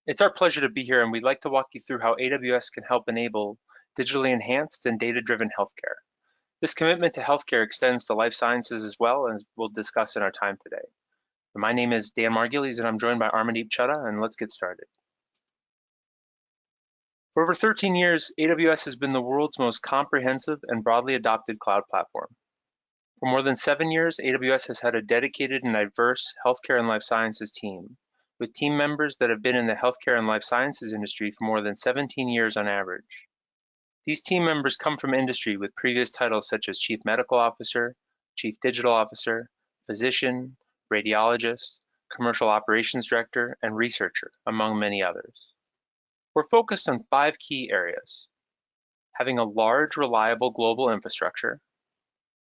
It's our pleasure to be here, and we'd like to walk you through how AWS can help enable digitally enhanced and data-driven healthcare. This commitment to healthcare extends to life sciences as well, as we'll discuss in our time today. My name is Dan Marguiles, and I'm joined by Armadeep Chudda, and let's get started. For over 13 years, AWS has been the world's most comprehensive and broadly adopted cloud platform. For more than 7 years, AWS has had a dedicated and diverse healthcare and life sciences team, with team members that have been in the healthcare and life sciences industry for more than 17 years on average. These team members come from industry with previous titles such as Chief Medical Officer, Chief Digital Officer, Physician, Radiologist, Commercial Operations Director, and Researcher, among many others. We're focused on 5 key areas: having a large, reliable global infrastructure,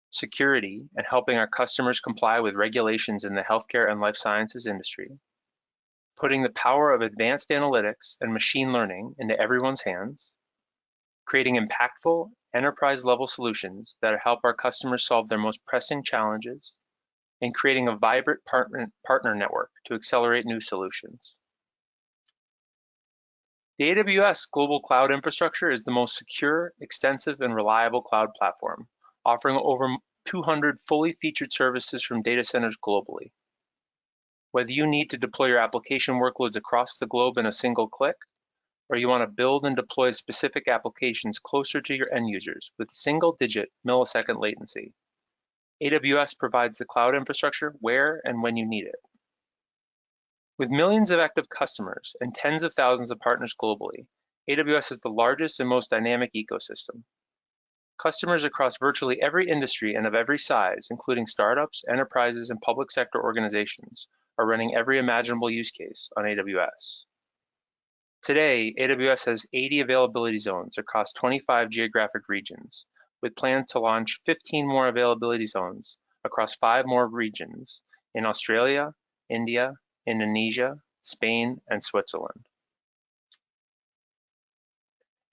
security and helping our customers comply with regulations in the healthcare and life sciences industry, putting the power of advanced analytics and machine learning into everyone's hands, creating impactful enterprise-level solutions that help our customers solve their most pressing challenges, and creating a vibrant partner network to accelerate new solutions. The AWS Global Cloud Infrastructure is the most secure, extensive, and reliable cloud platform, offering over 200 fully featured services from data centers globally. Whether you need to deploy your application workloads across the globe in a single click, or you want to build and deploy specific applications closer to your end users with single-digit millisecond latency, AWS provides the cloud infrastructure where and when you need it. With millions of active customers and tens of thousands of partners globally, AWS is the largest and most dynamic ecosystem. Customers across virtually every industry and of every size, including startups, enterprises, and public sector organizations, are running every imaginable use case on AWS. Today, AWS has 80 availability zones across 25 geographic regions, with plans to launch 15 more availability zones across 5 more regions in Australia, India, Indonesia, Spain, and Switzerland.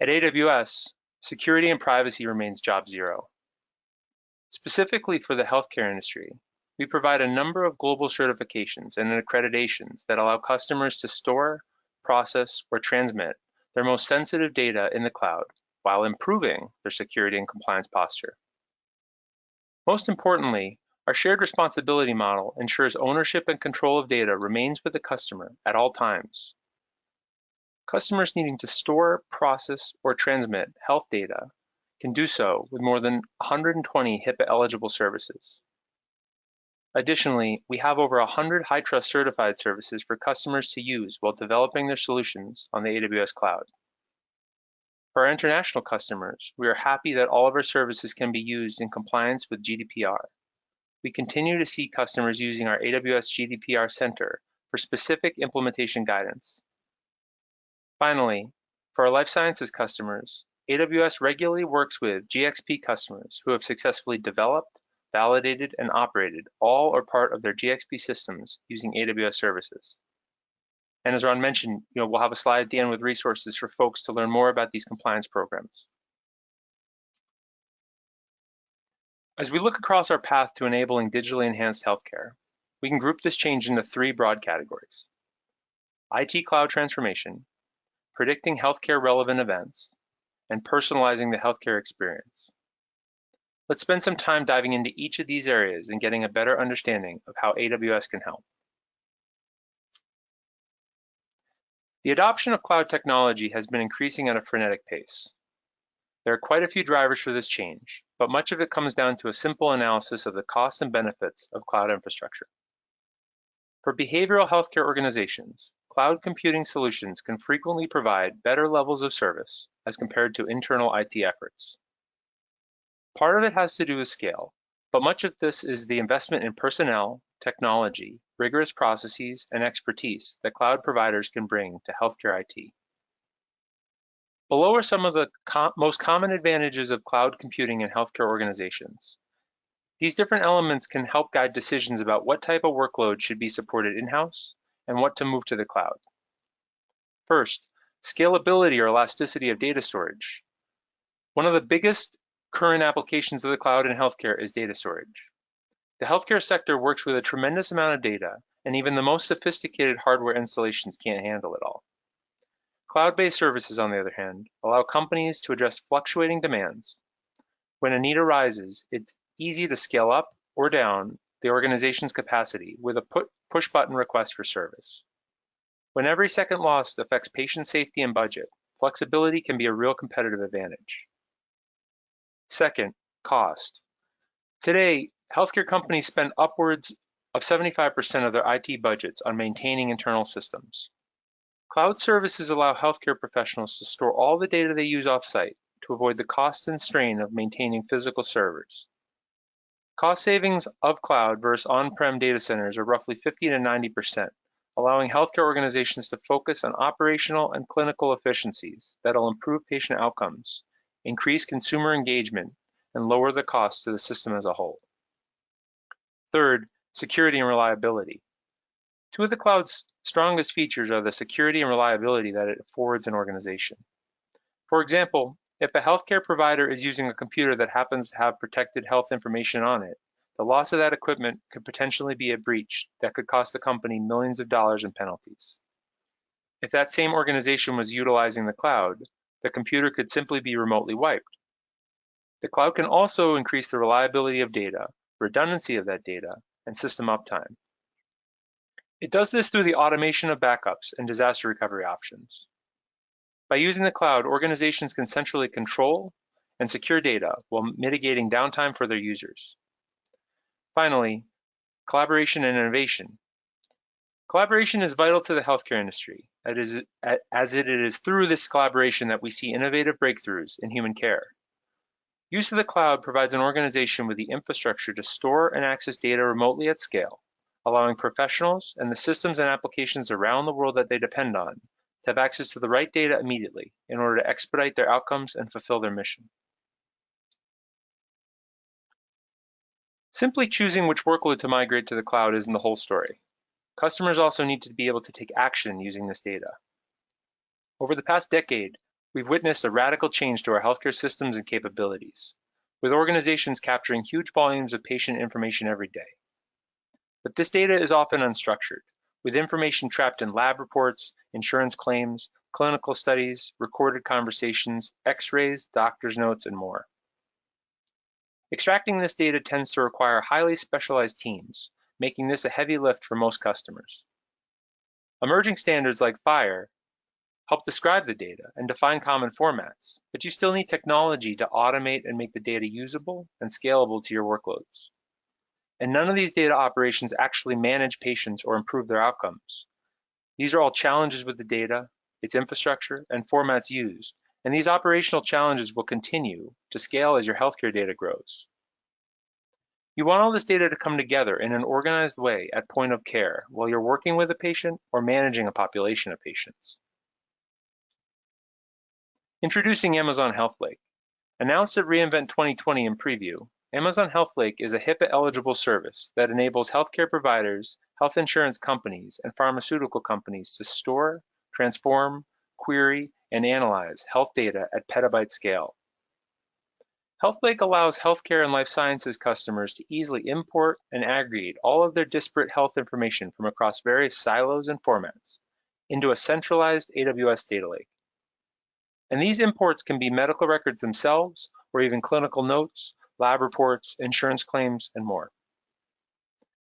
At AWS, security and privacy remains job zero. Specifically for the healthcare industry, we provide a number of global certifications and accreditations that allow customers to store, process, or transmit their most sensitive data in the cloud while improving their security and compliance posture. Most importantly, our shared responsibility model ensures ownership and control of data remains with the customer at all times. Customers needing to store, process, or transmit health data can do so with more than 120 HIPAA-eligible services. Additionally, we have over 100 HITRUST certified services for customers to use while developing their solutions on the AWS cloud. For our international customers, we are happy that all of our services can be used in compliance with GDPR. We continue to see customers using our AWS GDPR Center for specific implementation guidance. Finally, for our life sciences customers, AWS regularly works with GXP customers who have successfully developed, validated, and operated all or part of their GXP systems using AWS services. And as Ron mentioned, we'll have a slide at the end with resources for folks to learn more about these compliance programs. As we look across our path to enabling digitally enhanced healthcare, we can group this change into 3 broad categories: IT cloud transformation, predicting healthcare relevant events, and personalizing the healthcare experience. Let's spend some time diving into each of these areas and getting a better understanding of how AWS can help. The adoption of cloud technology has been increasing at a frenetic pace. There are quite a few drivers for this change, but much of it comes down to a simple analysis of the costs and benefits of cloud infrastructure. For behavioral healthcare organizations, cloud computing solutions can frequently provide better levels of service as compared to internal IT efforts. Part of it has to do with scale, but much of this is the investment in personnel, technology, rigorous processes, and expertise that cloud providers can bring to healthcare IT. Below are some of the most common advantages of cloud computing in healthcare organizations. These different elements can help guide decisions about what type of workload should be supported in-house and what to move to the cloud. First, scalability or elasticity of data storage. One of the biggest current applications of the cloud in healthcare is data storage. The healthcare sector works with a tremendous amount of data, and even the most sophisticated hardware installations can't handle it all. Cloud-based services, on the other hand, allow companies to address fluctuating demands. When a need arises, it's easy to scale up or down the organization's capacity with a push-button request for service. When every second lost affects patient safety and budget, flexibility can be a real competitive advantage. Second, cost. Today, healthcare companies spend upwards of 75% of their IT budgets on maintaining internal systems. Cloud services allow healthcare professionals to store all the data they use off-site to avoid the cost and strain of maintaining physical servers. Cost savings of cloud versus on-prem data centers are roughly 50 to 90%, allowing healthcare organizations to focus on operational and clinical efficiencies that'll improve patient outcomes, increase consumer engagement, and lower the cost to the system as a whole. Third, security and reliability. Two of the cloud's strongest features are the security and reliability that it affords an organization. For example, if a healthcare provider is using a computer that happens to have protected health information on it, the loss of that equipment could potentially be a breach that could cost the company millions of dollars in penalties. If that same organization was utilizing the cloud, the computer could simply be remotely wiped. The cloud can also increase the reliability of data, redundancy of that data, and system uptime. It does this through the automation of backups and disaster recovery options. By using the cloud, organizations can centrally control and secure data while mitigating downtime for their users. Finally, collaboration and innovation. Collaboration is vital to the healthcare industry, as it is through this collaboration that we see innovative breakthroughs in human care. Use of the cloud provides an organization with the infrastructure to store and access data remotely at scale, allowing professionals and the systems and applications around the world that they depend on to have access to the right data immediately in order to expedite their outcomes and fulfill their mission. Simply choosing which workload to migrate to the cloud isn't the whole story. Customers also need to be able to take action using this data. Over the past decade, we've witnessed a radical change to our healthcare systems and capabilities, with organizations capturing huge volumes of patient information every day. But this data is often unstructured, with information trapped in lab reports, insurance claims, clinical studies, recorded conversations, x-rays, doctor's notes, and more. Extracting this data tends to require highly specialized teams, making this a heavy lift for most customers. Emerging standards like FHIR help describe the data and define common formats, but you still need technology to automate and make the data usable and scalable to your workloads. And none of these data operations actually manage patients or improve their outcomes. These are all challenges with the data, its infrastructure, and formats used, and these operational challenges will continue to scale as your healthcare data grows. You want all this data to come together in an organized way at point of care while you're working with a patient or managing a population of patients. Introducing Amazon Health Lake. Announced at reInvent 2020 in preview, Amazon Health Lake is a HIPAA-eligible service that enables healthcare providers, health insurance companies, and pharmaceutical companies to store, transform, query, and analyze health data at petabyte scale. Health Lake allows healthcare and life sciences customers to easily import and aggregate all of their disparate health information from across various silos and formats into a centralized AWS data lake. And these imports can be medical records themselves, or even clinical notes, lab reports, insurance claims, and more.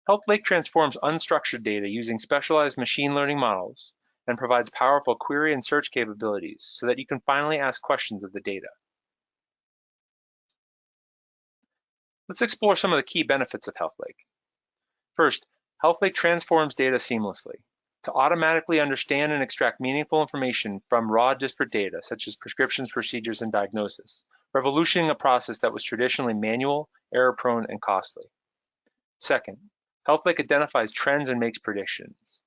Health Lake transforms unstructured data using specialized machine learning models and provides powerful query and search capabilities so that you can finally ask questions of the data. Let's explore some of the key benefits of Health Lake. First, Health Lake transforms data seamlessly to automatically understand and extract meaningful information from raw disparate data, such as prescriptions, procedures, and diagnosis, revolutioning a process that was traditionally manual, error-prone, and costly. Second, Health Lake identifies trends and makes predictions.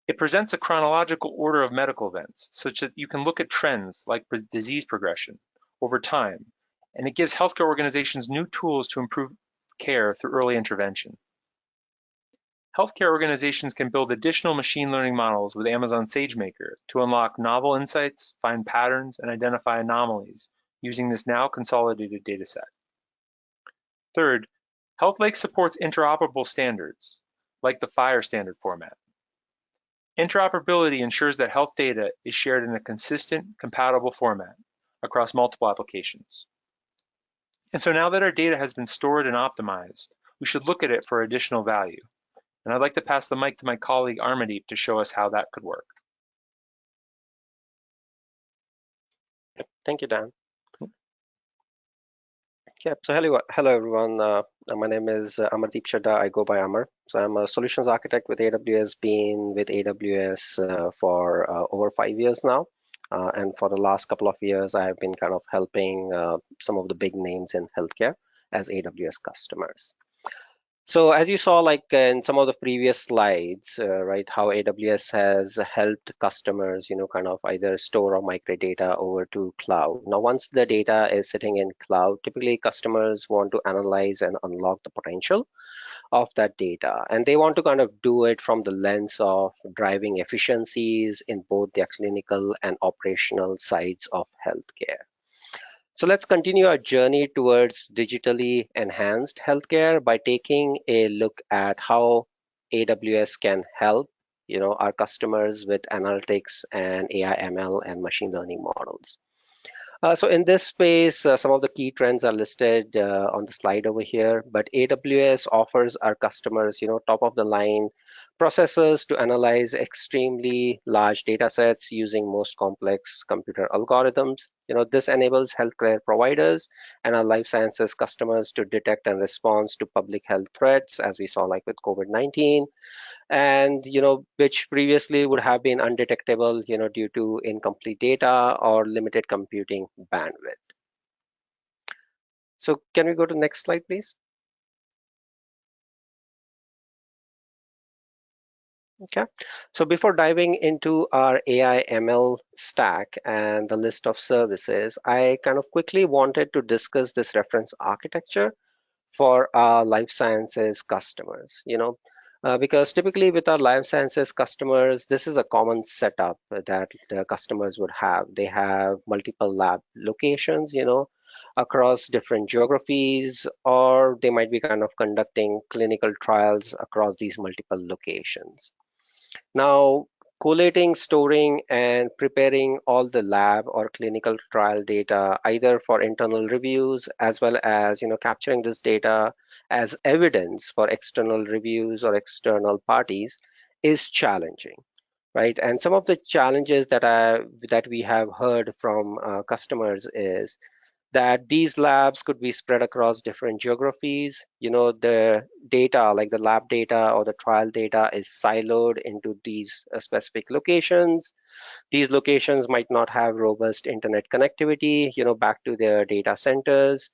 It presents a chronological order of medical events, such that you can look at trends like disease progression over time, and it gives healthcare organizations new tools to improve care through early intervention. Healthcare organizations can build additional machine learning models with Amazon SageMaker to unlock novel insights, find patterns, and identify anomalies using this now consolidated data set. Third, Health Lake supports interoperable standards, like the FHIR standard format. Interoperability ensures that health data is shared in a consistent, compatible format across multiple applications. And so now that our data has been stored and optimized, we should look at it for additional value. And I'd like to pass the mic to my colleague Armadeep to show us how that could work. Thank you, Dan. Yeah, so hello everyone. My name is Amardeep Chudda. I go by Amar. So I'm a solutions architect with AWS, been with AWS for over 5 years now. And for the last couple of years, I have been kind of helping some of the big names in healthcare as AWS customers. So as you saw, like in some of the previous slides, right, how AWS has helped customers, kind of either store or migrate data over to cloud. Now, once the data is sitting in cloud, typically customers want to analyze and unlock the potential of that data. And they want to kind of do it from the lens of driving efficiencies in both the clinical and operational sides of healthcare. So let's continue our journey towards digitally enhanced healthcare by taking a look at how AWS can help, our customers with analytics and AI, ML, and machine learning models. So in this space, some of the key trends are listed on the slide over here, but AWS offers our customers, top of the line processors to analyze extremely large data sets using most complex computer algorithms. This enables healthcare providers and our life sciences customers to detect and respond to public health threats, as we saw like with COVID-19, and which previously would have been undetectable due to incomplete data or limited computing bandwidth. So can we go to the next slide, please? Okay, so before diving into our AI ML stack and the list of services, I kind of quickly wanted to discuss this reference architecture for our life sciences customers, because typically with our life sciences customers, this is a common setup that the customers would have. They have multiple lab locations, across different geographies, or they might be kind of conducting clinical trials across these multiple locations. Now, collating, storing, and preparing all the lab or clinical trial data, either for internal reviews as well as capturing this data as evidence for external reviews or external parties, is challenging, right? And some of the challenges that we have heard from customers is that these labs could be spread across different geographies. The data, like the lab data or the trial data, is siloed into these specific locations. These locations might not have robust internet connectivity, back to their data centers.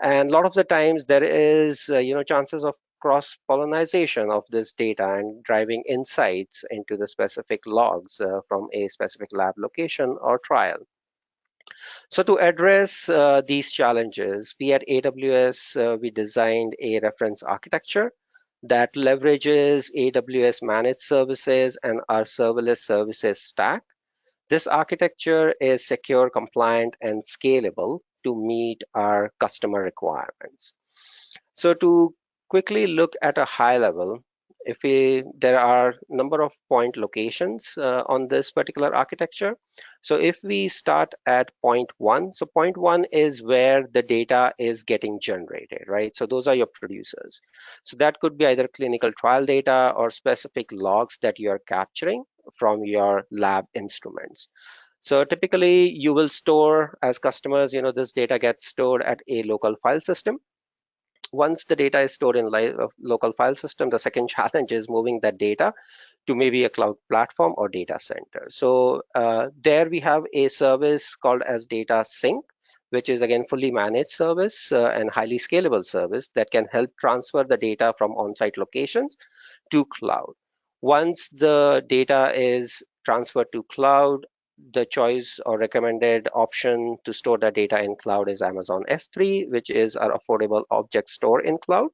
And a lot of the times there is, chances of cross-pollination of this data and driving insights into the specific logs from a specific lab location or trial. So to address these challenges, we at AWS, we designed a reference architecture that leverages AWS managed services and our serverless services stack. This architecture is secure, compliant, and scalable to meet our customer requirements. So to quickly look at a high level, there are a number of point locations on this particular architecture. So if we start at point one, so point one is where the data is getting generated, right? So those are your producers. So that could be either clinical trial data or specific logs that you're capturing from your lab instruments. So typically you will store, as customers, this data gets stored at a local file system. Once the data is stored in local file system, the second challenge is moving that data to maybe a cloud platform or data center. So there we have a service called as data sync, which is again fully managed service and highly scalable service that can help transfer the data from on-site locations to cloud. Once the data is transferred to cloud, the choice or recommended option to store the data in cloud is Amazon S3, which is our affordable object store in cloud.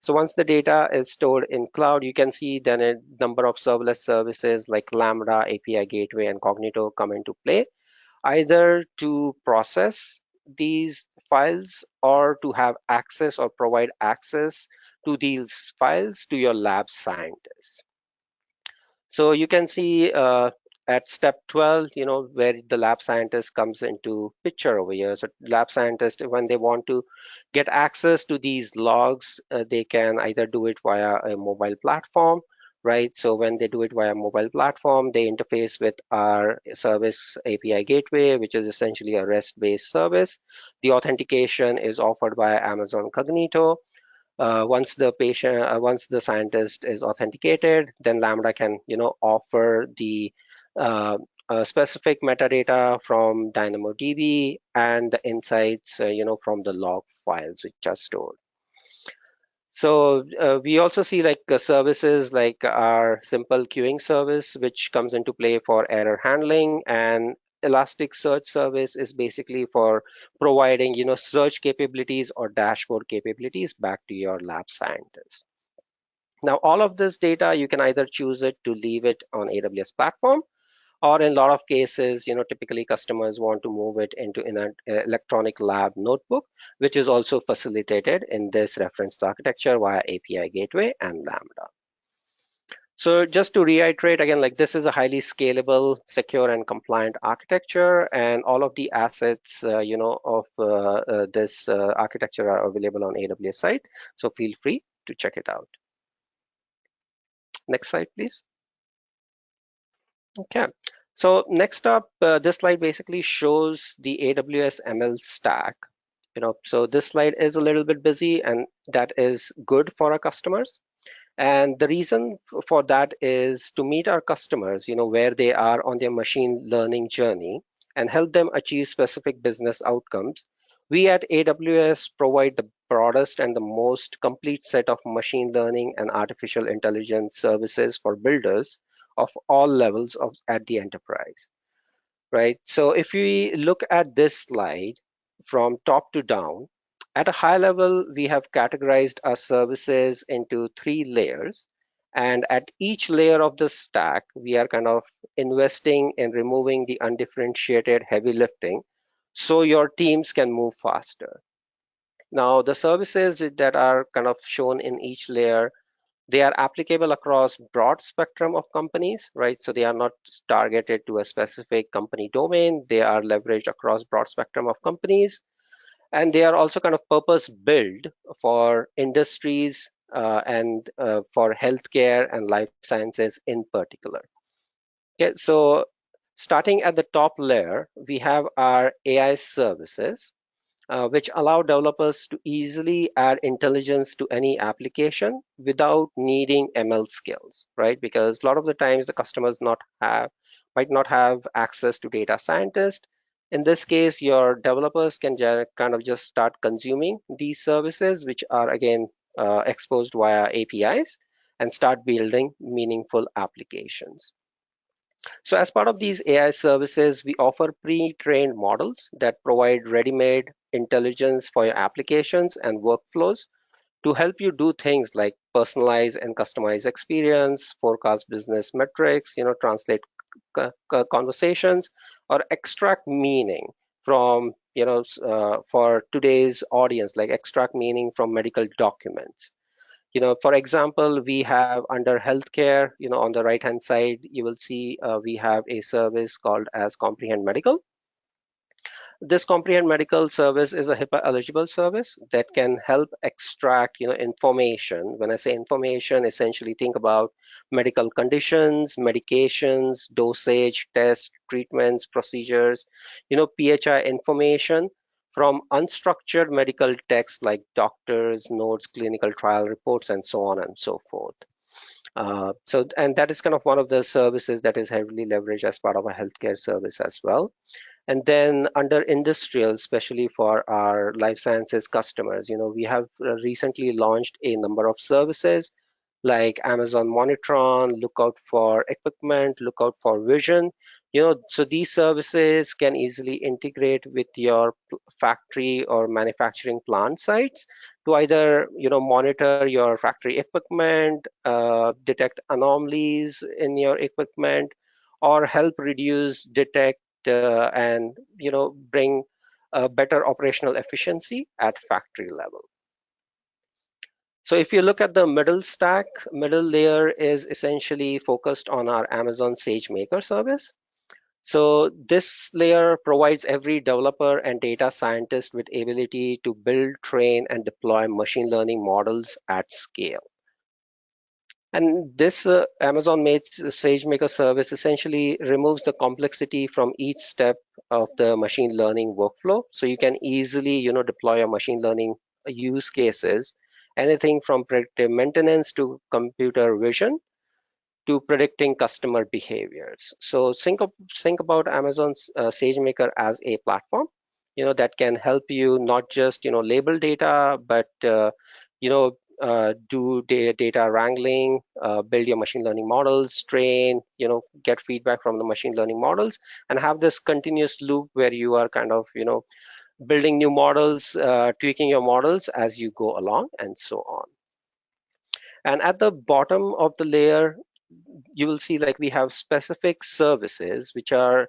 So once the data is stored in cloud, you can see then a number of serverless services like Lambda, API Gateway, and Cognito come into play, either to process these files or to have access or provide access to these files to your lab scientists. So you can see at step 12, where the lab scientist comes into picture over here. So lab scientist, when they want to get access to these logs, they can either do it via a mobile platform, right? So when they do it via mobile platform, they interface with our service API gateway, which is essentially a REST-based service. The authentication is offered by Amazon Cognito. Once the scientist is authenticated, then Lambda can, offer the uh, specific metadata from DynamoDB and the insights, from the log files which are stored. So we also see like services like our simple queuing service, which comes into play for error handling, and Elasticsearch service is basically for providing, search capabilities or dashboard capabilities back to your lab scientists. Now, all of this data, you can either choose it to leave it on AWS platform, or in a lot of cases, typically customers want to move it into an electronic lab notebook, which is also facilitated in this reference architecture via API gateway and Lambda. So just to reiterate again, like this is a highly scalable, secure, and compliant architecture, and all of the assets, of this architecture are available on AWS site. So feel free to check it out. Next slide, please. Okay. So next up, this slide basically shows the AWS ML stack. So this slide is a little bit busy, and that is good for our customers. And the reason for that is to meet our customers, where they are on their machine learning journey and help them achieve specific business outcomes. We at AWS provide the broadest and the most complete set of machine learning and artificial intelligence services for builders of all levels at the enterprise, right? So if we look at this slide from top to down, at a high level, we have categorized our services into three layers. And at each layer of the stack, we are kind of investing in removing the undifferentiated heavy lifting so your teams can move faster. Now, the services that are kind of shown in each layer, they are applicable across broad spectrum of companies, right? So they are not targeted to a specific company domain. They are leveraged across broad spectrum of companies, and they are also kind of purpose built for industries and for healthcare and life sciences in particular. Okay, so starting at the top layer, we have our AI services, which allow developers to easily add intelligence to any application without needing ML skills, right? Because a lot of the times the customers might not have access to data scientists. In this case, your developers can kind of just start consuming these services, which are again exposed via APIs, and start building meaningful applications. So as part of these AI services, we offer pre-trained models that provide ready-made intelligence for your applications and workflows to help you do things like personalize and customize experience, forecast business metrics, translate conversations, or extract meaning from, for today's audience, like extract meaning from medical documents. For example, we have under healthcare, on the right hand side, you will see we have a service called as Comprehend Medical. This Comprehend Medical service is a HIPAA eligible service that can help extract, information. When I say information, essentially think about medical conditions, medications, dosage, tests, treatments, procedures, PHI information from unstructured medical text like doctors, notes, clinical trial reports, and so on and so forth. And that is kind of one of the services that is heavily leveraged as part of a healthcare service as well. And then under industrial, especially for our life sciences customers, we have recently launched a number of services like Amazon Monitron, Lookout for Equipment, Lookout for Vision. So these services can easily integrate with your factory or manufacturing plant sites to either, monitor your factory equipment, detect anomalies in your equipment, or help reduce, detect, and bring better operational efficiency at factory level. So if you look at the middle stack, middle layer is essentially focused on our Amazon SageMaker service. So this layer provides every developer and data scientist with ability to build, train, and deploy machine learning models at scale. And this Amazon made SageMaker service essentially removes the complexity from each step of the machine learning workflow. So you can easily, deploy a machine learning use cases, anything from predictive maintenance to computer vision to predicting customer behaviors. So think about Amazon's SageMaker as a platform, that can help you not just label data, but do data wrangling, build your machine learning models, train, get feedback from the machine learning models, and have this continuous loop where you are kind of building new models, tweaking your models as you go along, and so on. And at the bottom of the layer, you will see like we have specific services which are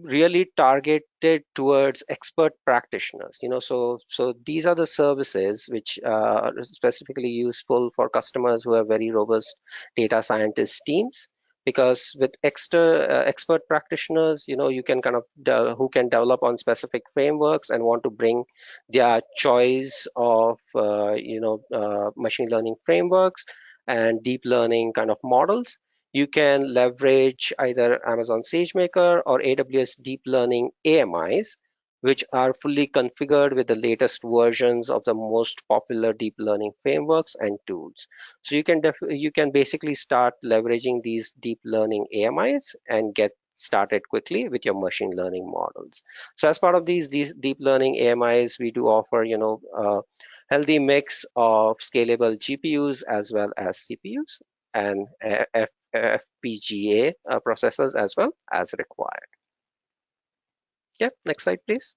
really targeted towards expert practitioners. So these are the services which are specifically useful for customers who have very robust data scientist teams, because with expert practitioners, you can kind of who can develop on specific frameworks and want to bring their choice of machine learning frameworks and deep learning kind of models. You can leverage either Amazon SageMaker or AWS Deep Learning AMIs, which are fully configured with the latest versions of the most popular deep learning frameworks and tools. So you can basically start leveraging these deep learning AMIs and get started quickly with your machine learning models. So as part of these deep learning AMIs, we do offer a healthy mix of scalable GPUs as well as CPUs and FPGA processors as well as required. Yeah, next slide, please.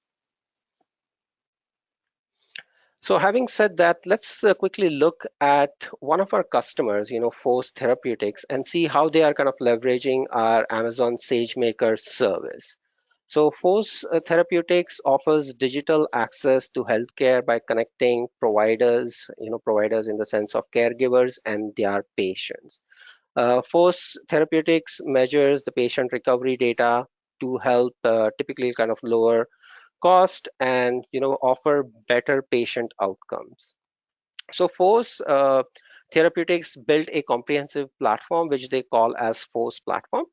So having said that, let's quickly look at one of our customers, Force Therapeutics, and see how they are kind of leveraging our Amazon SageMaker service. So Force Therapeutics offers digital access to healthcare by connecting providers, providers in the sense of caregivers and their patients. Force Therapeutics measures the patient recovery data to help typically kind of lower cost and offer better patient outcomes. So Force Therapeutics built a comprehensive platform which they call as Force Platform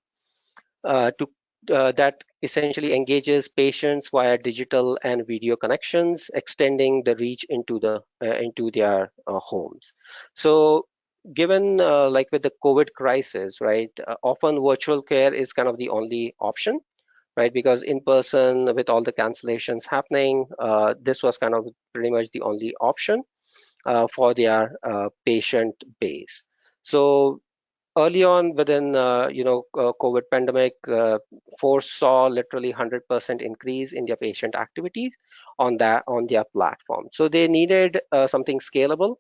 to that essentially engages patients via digital and video connections, extending the reach into their homes. So given like with the COVID crisis, right, often virtual care is kind of the only option, right? Because in person, with all the cancellations happening, this was kind of pretty much the only option for their patient base. So early on within COVID pandemic, Force saw literally 100% increase in their patient activities on their platform. So they needed something scalable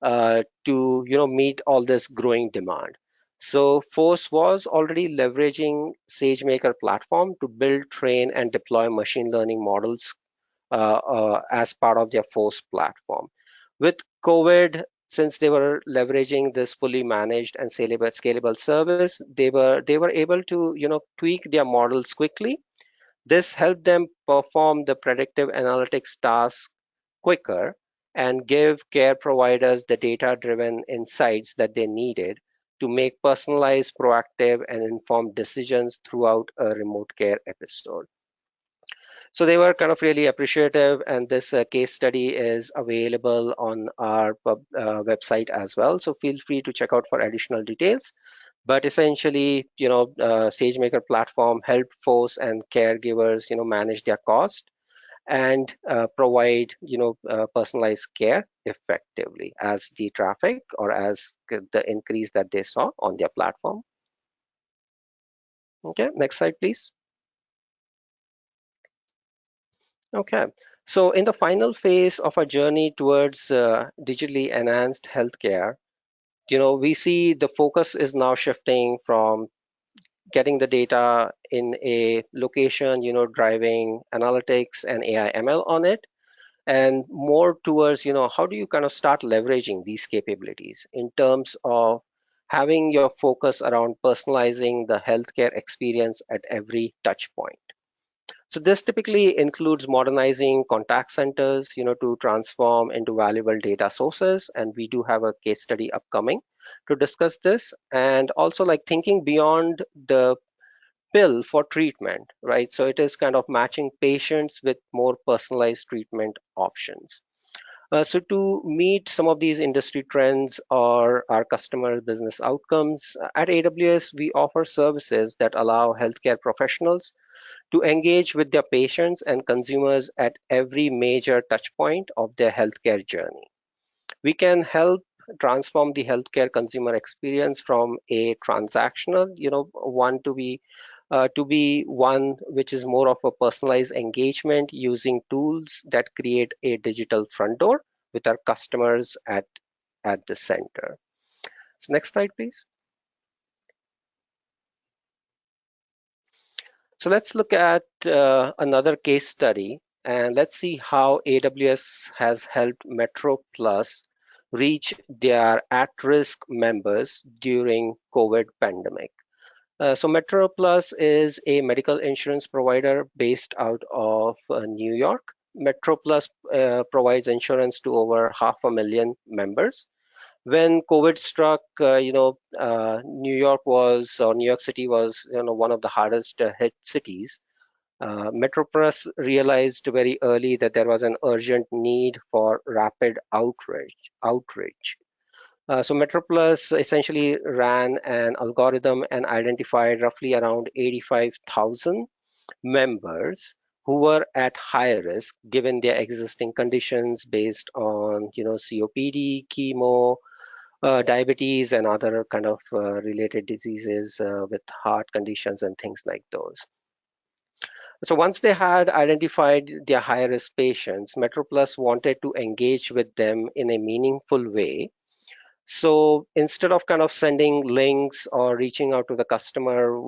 to meet all this growing demand. So Force was already leveraging SageMaker platform to build, train, and deploy machine learning models as part of their Force platform. With COVID, since they were leveraging this fully managed and scalable service, they were able to tweak their models quickly. This helped them perform the predictive analytics task quicker and give care providers the data-driven insights that they needed to make personalized, proactive, and informed decisions throughout a remote care episode. So they were kind of really appreciative, and this case study is available on our website as well. So feel free to check out for additional details. But essentially, SageMaker platform helped Force and caregivers, manage their cost and provide personalized care effectively as the traffic or as the increase that they saw on their platform. Okay, next slide, please. Okay, so in the final phase of our journey towards digitally enhanced healthcare, we see the focus is now shifting from getting the data in a location, driving analytics and AI ML on it, and more towards, how do you kind of start leveraging these capabilities in terms of having your focus around personalizing the healthcare experience at every touch point. So this typically includes modernizing contact centers, to transform into valuable data sources. And we do have a case study upcoming to discuss this. And also like thinking beyond the pill for treatment, right? So it is kind of matching patients with more personalized treatment options. So to meet some of these industry trends or our customer business outcomes, at AWS, we offer services that allow healthcare professionals to engage with their patients and consumers at every major touch point of their healthcare journey. We can help transform the healthcare consumer experience from a transactional, one to be one which is more of a personalized engagement using tools that create a digital front door with our customers at the center. So next slide, please. So let's look at another case study, and let's see how AWS has helped Metro Plus reach their at-risk members during COVID pandemic. So Metro Plus is a medical insurance provider based out of New York. Metro Plus provides insurance to over 500,000 members. When COVID struck, New York City was, one of the hardest hit cities. Metropress realized very early that there was an urgent need for rapid outreach. So Metroplus essentially ran an algorithm and identified roughly around 85,000 members who were at high risk given their existing conditions based on, COPD, chemo, diabetes, and other kind of related diseases with heart conditions and things like those. So once they had identified their high-risk patients, MetroPlus wanted to engage with them in a meaningful way. So instead of kind of sending links or reaching out to the customer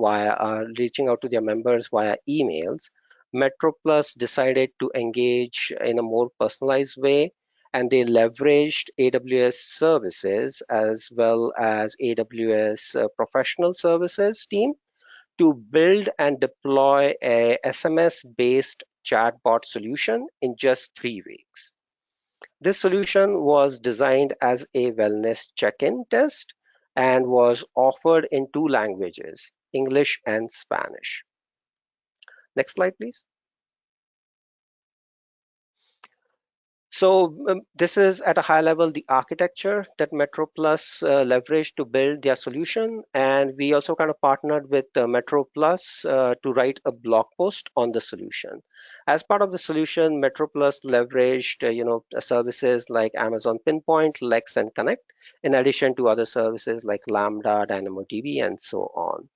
reaching out to their members via emails, MetroPlus decided to engage in a more personalized way, and they leveraged AWS services as well as AWS professional services team to build and deploy a SMS-based chatbot solution in just 3 weeks. This solution was designed as a wellness check-in test and was offered in 2 languages, English and Spanish. Next slide, please. So this is at a high level the architecture that MetroPlus leveraged to build their solution, and we also kind of partnered with MetroPlus to write a blog post on the solution. As part of the solution, MetroPlus leveraged services like Amazon Pinpoint, Lex, and Connect, in addition to other services like Lambda, DynamoDB, and so on.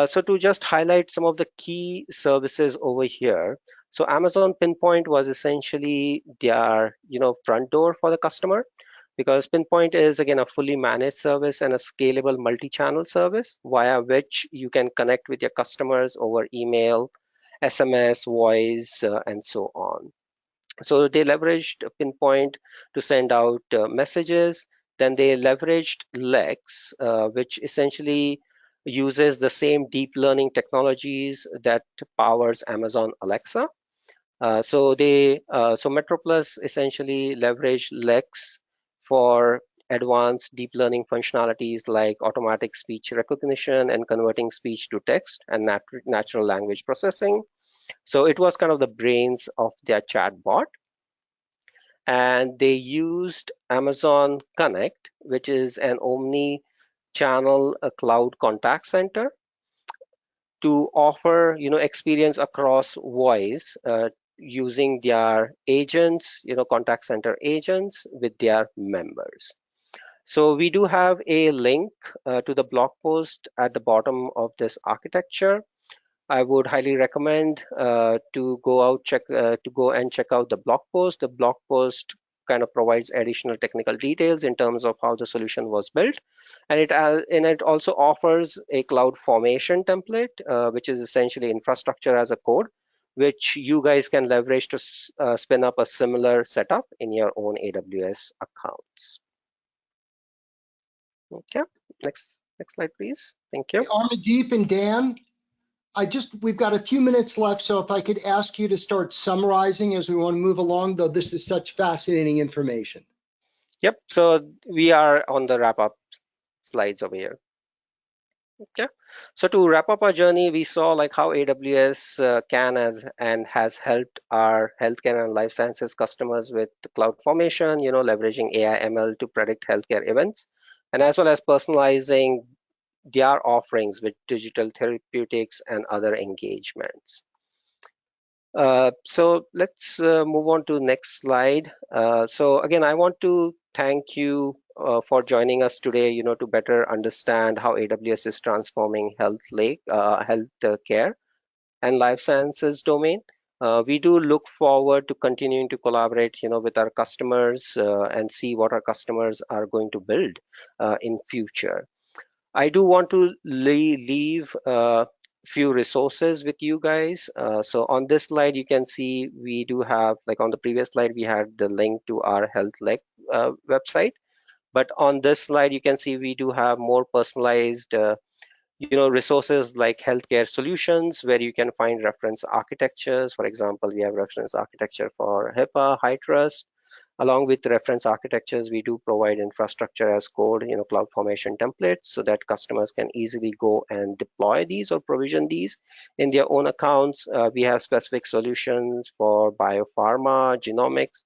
So to just highlight some of the key services over here. So Amazon Pinpoint was essentially their front door for the customer, because Pinpoint is again a fully managed service and a scalable multi-channel service via which you can connect with your customers over email, SMS, voice, and so on. So they leveraged Pinpoint to send out messages. Then they leveraged Lex, which essentially uses the same deep learning technologies that powers Amazon Alexa. So MetroPlus essentially leveraged Lex for advanced deep learning functionalities like automatic speech recognition and converting speech to text and natural language processing. So it was kind of the brains of their chatbot. And they used Amazon Connect, which is an omni-channel cloud contact center, to offer experience across voice using their agents, contact center agents with their members. So we do have a link to the blog post at the bottom of this architecture. I would highly recommend to go and check out the blog post. The blog post kind of provides additional technical details in terms of how the solution was built, and it also offers a cloud formation template, which is essentially infrastructure as a code, which you guys can leverage to spin up a similar setup in your own AWS accounts. Okay, next slide, please. Thank you. Armadeep and Dan, we've got a few minutes left, so if I could ask you to start summarizing as we want to move along, though this is such fascinating information. Yep, so we are on the wrap up slides over here. Okay, so to wrap up our journey, we saw like how AWS can and has helped our healthcare and life sciences customers with the cloud formation, leveraging AI ML to predict healthcare events, and as well as personalizing their offerings with digital therapeutics and other engagements. So let's move on to next slide. So again, I want to thank you for joining us today, to better understand how AWS is transforming healthcare and life sciences domain. We do look forward to continuing to collaborate, with our customers and see what our customers are going to build in future. I do want to leave few resources with you guys. So on this slide, you can see we do have, like on the previous slide, we had the link to our HealthLeg website. But on this slide, you can see we do have more personalized resources like healthcare solutions, where you can find reference architectures. For example, we have reference architecture for HIPAA, HITRUST. Along with reference architectures, we do provide infrastructure as code, cloud formation templates, so that customers can easily go and deploy these or provision these in their own accounts. We have specific solutions for biopharma, genomics,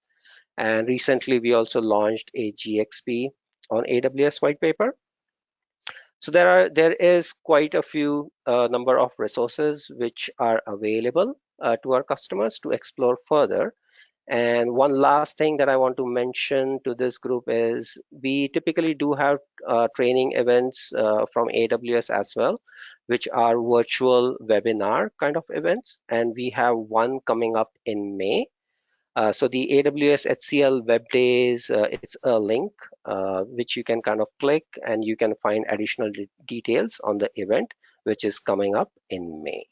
and recently we also launched a GXP on AWS white paper. So there is quite a few number of resources which are available to our customers to explore further. And one last thing that I want to mention to this group is we typically do have training events from AWS as well, which are virtual webinar kind of events. And we have one coming up in May. So the AWS HCL Web Days, it's a link which you can kind of click and you can find additional details on the event, which is coming up in May.